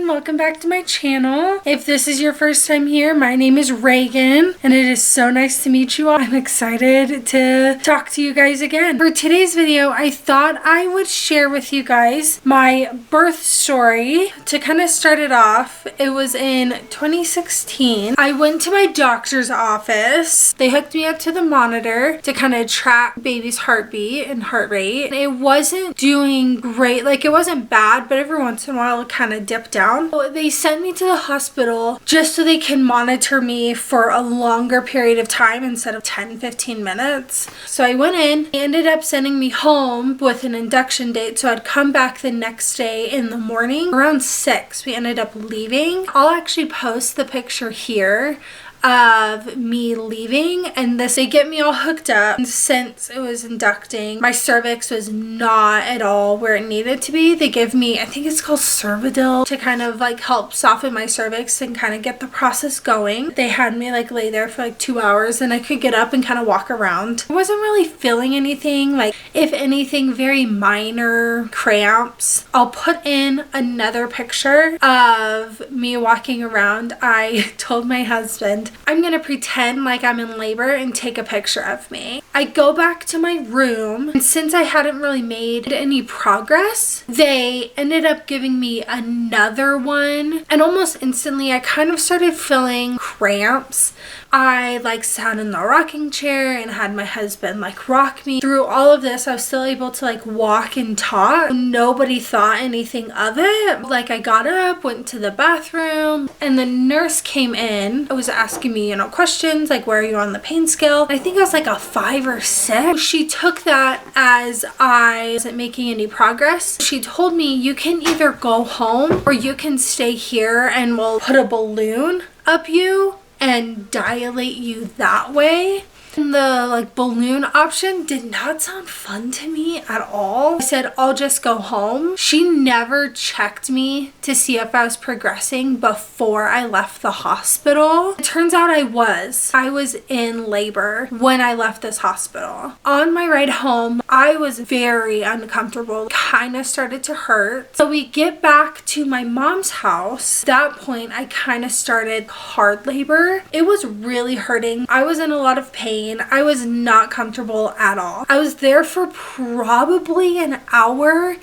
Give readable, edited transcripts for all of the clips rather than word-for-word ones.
welcome back to my channel. If this is your first time here, my name is Reagan and it is so nice to meet you all. I'm excited to talk to you guys again. For today's video, I thought I would share with you guys my birth story. To kind of start it off, it was in 2016. I went to my doctor's office. They hooked me up to the monitor to kind of track baby's heartbeat and heart rate. It wasn't doing great, like it wasn't bad, but every once in a while it kind of dipped down. So they sent me to the hospital just so they can monitor me for a longer period of time instead of 10-15 minutes. So I went in. They ended up sending me home with an induction date, so I'd come back the next day in the morning. Around 6 we ended up leaving. I'll actually post the picture here of me leaving, and they get me all hooked up. And since it was inducting, my cervix was not at all where it needed to be. They give me, I think it's called Cervidil, to kind of like help soften my cervix and kind of get the process going. They had me like lay there for like 2 hours and I could get up and kind of walk around. I wasn't really feeling anything, like if anything, very minor cramps. I'll put in another picture of me walking around. I told my husband I'm gonna pretend like I'm in labor and take a picture of me. I go back to my room, and since I hadn't really made any progress, they ended up giving me another one, and almost instantly I kind of started feeling cramps. I like sat in the rocking chair and had my husband like rock me. Through all of this, I was still able to like walk and talk. Nobody thought anything of it. Like I got up, went to the bathroom, and the nurse came in. It was asking me, questions like, where are you on the pain scale? I think I was like a 5 or 6. She took that as I wasn't making any progress. She told me, you can either go home or you can stay here and we'll put a balloon up you and dilate you that way. And the like balloon option did not sound fun to me at all. I said, I'll just go home. She never checked me to see if I was progressing before I left the hospital. It turns out I was in labor when I left this hospital. On my ride home, I was very uncomfortable. Kind of started to hurt. So we get back to my mom's house. At that point, I kind of started hard labor. It was really hurting. I was in a lot of pain. I was not comfortable at all. I was there for probably an hour,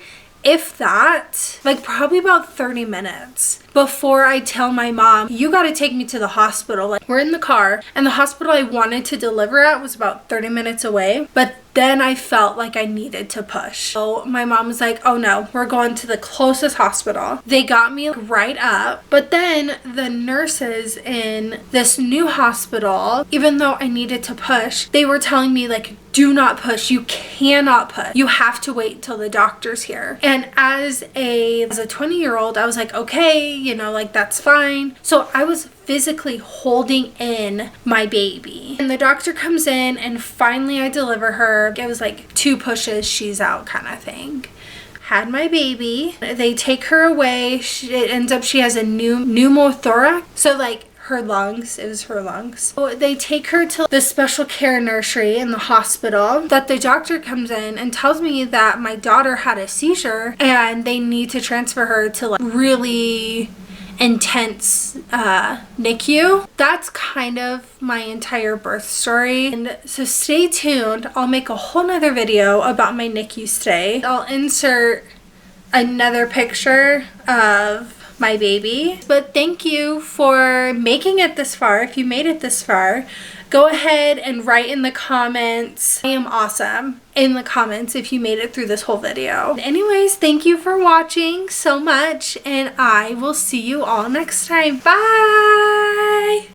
if that, like probably about 30 minutes before I tell my mom, you got to take me to the hospital. Like we're in the car, and the hospital I wanted to deliver at was about 30 minutes away, but then I felt like I needed to push. So my mom was like, oh no, we're going to the closest hospital. They got me right up, but then the nurses in this new hospital, even though I needed to push, they were telling me like, do not push. You cannot push. You have to wait till the doctor's here. And as a 20-year-old, I was like, okay, like that's fine. So I was physically holding in my baby. And the doctor comes in and finally I deliver her. It was like 2 pushes, she's out kind of thing. Had my baby. They take her away. It ends up she has a pneumothorax. So like her lungs, it was her lungs. So they take her to the special care nursery in the hospital. That the doctor comes in and tells me that my daughter had a seizure and they need to transfer her to like really intense NICU. That's kind of my entire birth story, and so stay tuned. I'll make a whole nother video about my NICU stay. I'll insert another picture of my baby. But thank you for making it this far. If you made it this far, go ahead and write in the comments, I am awesome, in the comments if you made it through this whole video. Anyways, thank you for watching so much, and I will see you all next time. Bye!